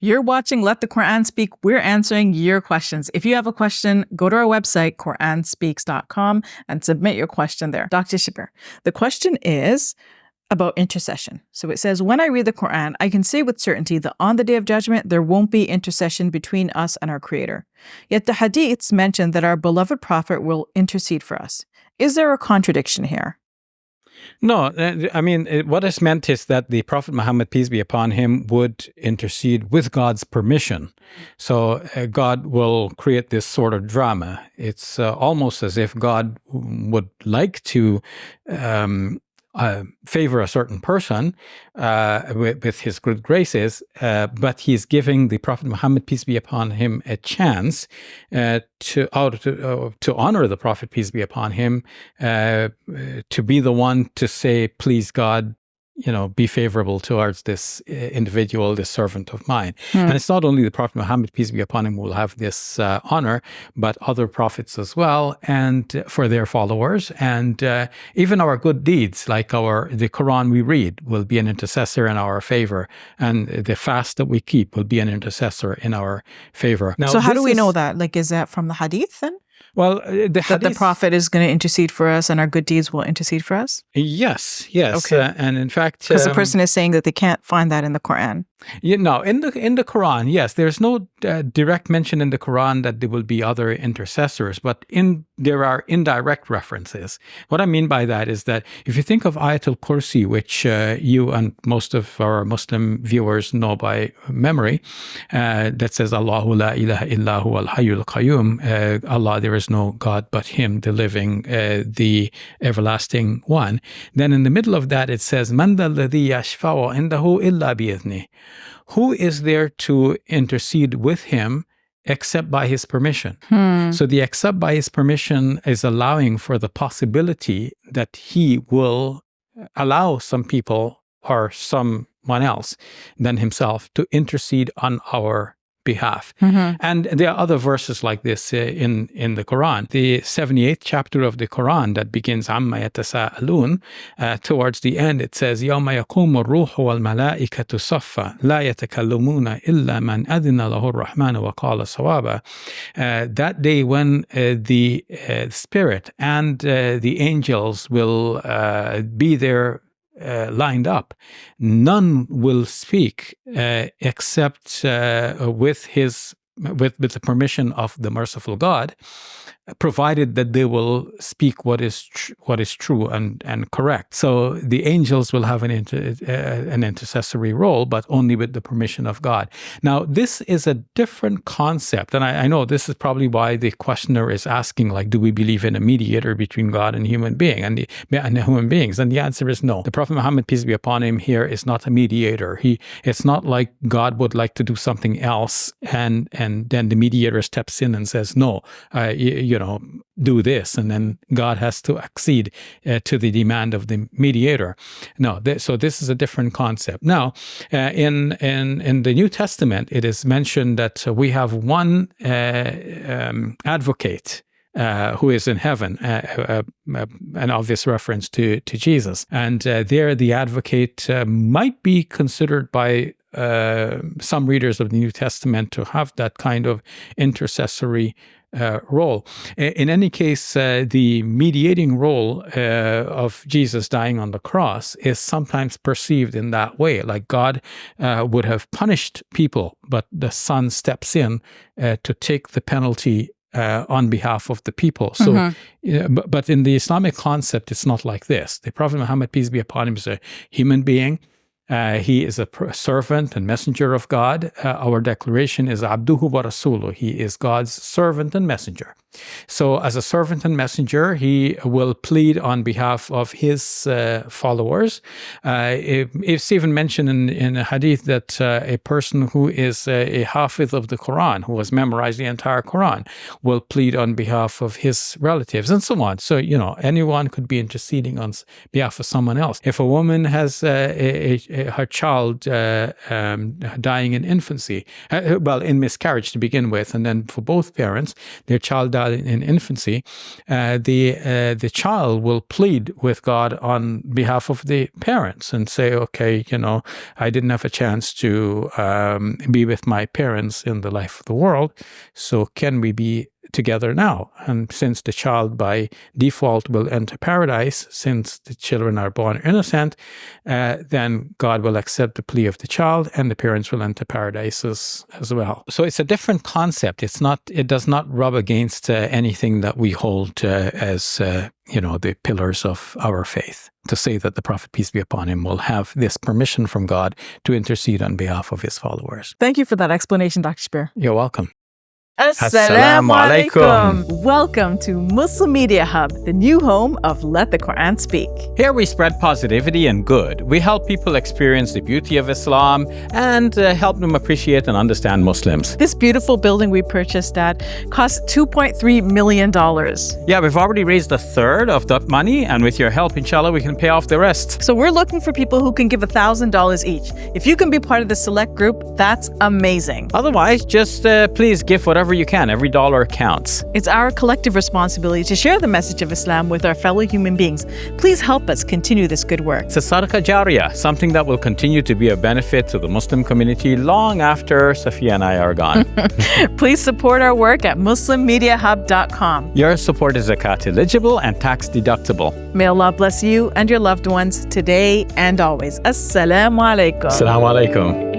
You're watching Let the Quran Speak. We're answering your questions. If you have a question, go to our website, QuranSpeaks.com, and submit your question there. Dr. Shabir, the question is about intercession. So it says, when I read the Quran, I can say with certainty that on the Day of Judgment, there won't be intercession between us and our Creator. Yet the Hadiths mention that our beloved Prophet will intercede for us. Is there a contradiction here? No, I mean, what is meant is that the Prophet Muhammad, peace be upon him, would intercede with God's permission. So God will create this sort of drama. It's almost as if God would like to favor a certain person with his good graces, but he's giving the Prophet Muhammad, peace be upon him, a chance to honor the Prophet, peace be upon him, to be the one to say, please God, be favorable towards this individual, this servant of mine. And it's not only the Prophet Muhammad, peace be upon him, who will have this honor, but other prophets as well, and for their followers. And even our good deeds, like the Quran we read, will be an intercessor in our favor. And the fast that we keep will be an intercessor in our favor. Now, so how do we know that? Like, is that from the Hadith then? Well, the Hadith, that the Prophet is going to intercede for us and our good deeds will intercede for us? Yes. Okay. And in fact... Because the person is saying that they can't find that in the Quran. In the Quran, yes, there's no direct mention in the Quran that there will be other intercessors, but there are indirect references. What I mean by that is that if you think of Ayatul Kursi, which you and most of our Muslim viewers know by memory, that says, Allahu la ilaha illahu al-hayyul qayyum, Allah, there is no God but Him, the living, the everlasting one. Then in the middle of that, it says, Man dha alladhi yashfa'u indahu illa bi'idhnih. Who is there to intercede with him except by his permission? So the except by his permission is allowing for the possibility that he will allow some people or someone else than himself to intercede on our behalf. And there are other verses like this in the Quran. The 78th chapter of the Quran that begins Amma yatasa'alun, towards the end it says, Yawma yaqumu ar-ruhu wal-mala'ikatu saffa, la yatakallamuna illa man adhina lahu ar-rahmanu wa qala sawaba. That day when the Spirit and the angels will be there lined up, none will speak except with the permission of the merciful God, provided that they will speak what is true and correct. So the angels will have an intercessory role, but only with the permission of God. Now, this is a different concept, and I know this is probably why the questioner is asking, like, do we believe in a mediator between God and human being and human beings? And the answer is no. The Prophet Muhammad, peace be upon him, here is not a mediator. It's not like God would like to do something else, and then the mediator steps in and says, no, do this, and then God has to accede to the demand of the mediator. No, so this is a different concept. Now, in the New Testament, it is mentioned that we have one advocate who is in heaven, an obvious reference to Jesus. And there the advocate might be considered by some readers of the New Testament to have that kind of intercessory role. In any case, the mediating role of Jesus dying on the cross is sometimes perceived in that way, like God would have punished people, but the Son steps in to take the penalty on behalf of the people. So, but in the Islamic concept, it's not like this. The Prophet Muhammad, peace be upon him, is a human being. He is a servant and messenger of God. Our declaration is Abduhu wa Rasuluh. He is God's servant and messenger. So as a servant and messenger, he will plead on behalf of his followers. It's even mentioned in a hadith that a person who is a hafiz of the Quran, who has memorized the entire Quran, will plead on behalf of his relatives and so on. So, anyone could be interceding on behalf of someone else. If a woman has her child dying in infancy, in miscarriage to begin with, and then for both parents, their child God in infancy, the child will plead with God on behalf of the parents and say, okay, I didn't have a chance to be with my parents in the life of the world, so can we be together now? And since the child by default will enter paradise, since the children are born innocent, then God will accept the plea of the child, and the parents will enter paradise as well. So it's a different concept. It does not rub against anything that we hold as the pillars of our faith, to say that the Prophet, peace be upon him, will have this permission from God to intercede on behalf of his followers. Thank you for that explanation, Dr. Shabir. You're welcome. Assalamu alaikum. Welcome to Muslim Media Hub, the new home of Let the Quran Speak. Here we spread positivity and good. We help people experience the beauty of Islam and help them appreciate and understand Muslims. This beautiful building we purchased at cost $2.3 million. Yeah, we've already raised a third of that money, and with your help, inshallah, we can pay off the rest. So we're looking for people who can give $1,000 each. If you can be part of the select group, that's amazing. Otherwise, just please give whatever you can. Every dollar counts. It's our collective responsibility to share the message of Islam with our fellow human beings. Please help us continue this good work. It's a sadaqah jariyah, something that will continue to be a benefit to the Muslim community long after Safiya and I are gone. Please support our work at muslimmediahub.com. Your support is zakat eligible and tax deductible. May Allah bless you and your loved ones today and always. Assalamu alaikum. Assalamu alaikum.